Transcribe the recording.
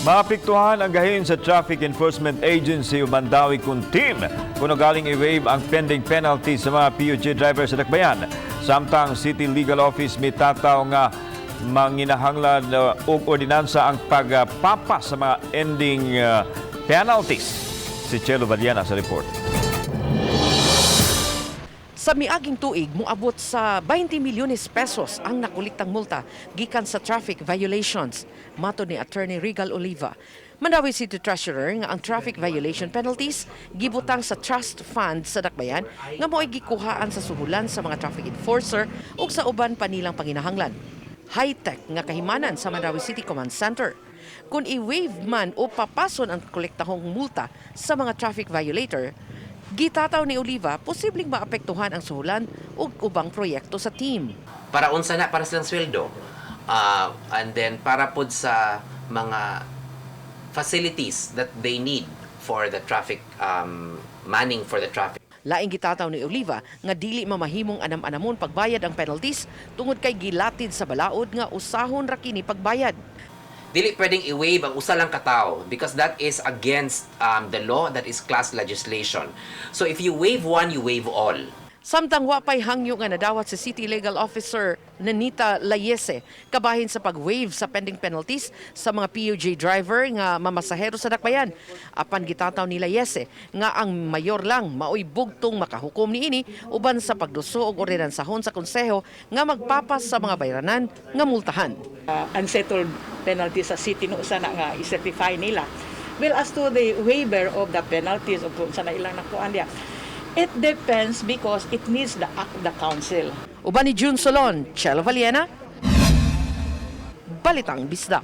Maapektuhan ang gahin sa Traffic Enforcement Agency o Mandawi kung team kung galing i-waive ang pending penalty sa mga PUJ drivers sa Dakbayan. Samtang City Legal Office may tataw nga manginahanglan og ordinansa ang pagpapa sa mga ending penalties. Si Chelo Valiana sa report. Sa miaging tuig, moabot sa 20 milyones pesos ang nakuliktang multa gikan sa traffic violations, matud ni Attorney Regal Oliva. Mandawi City Treasurer nga ang traffic violation penalties gibutang sa trust fund sa Dakbayan nga mo'y gikuhaan sa suhulan sa mga traffic enforcer ug sa uban pa nilang panginahanglan. High-tech nga kahimanan sa Mandawi City Command Center. Kung i-waive man o papason ang kolektahong multa sa mga traffic violator, gitataw ni Oliva, posibleng maapektuhan ang suhulan ug ubang proyekto sa team. Para unsa na para silang sweldo. And then para pod sa mga facilities that they need for the traffic, manning for the traffic. Laing gitataw ni Oliva nga dili mamahimong anam-anamon pagbayad ang penalties tungod kay gilatid sa balaod nga usahon ra kini pagbayad. Dili pwedeng i-waive ang usa lang katao because that is against the law, that is class legislation. So if you waive one, you waive all. Samtang wapay hangyo nga nadawat si City Legal Officer Nanita Layese kabahin sa pag-waive sa pending penalties sa mga PUJ driver nga mamasahero sa Dakbayan. Apan gitataw ni Layese nga ang mayor lang maoy bugtong makahukom niini uban sa pagduso og ordinansahon sa konseho nga magpapas sa mga bayranan nga multahan. Unsettled penalty sa city no sana nga i-certify nila. Well, as to the waiver of the penalties o kung sana ilang nakuan diya, it depends because it needs the act of the council. Uban ni June Solon, Chelo Valiana, Balitang Bisdak.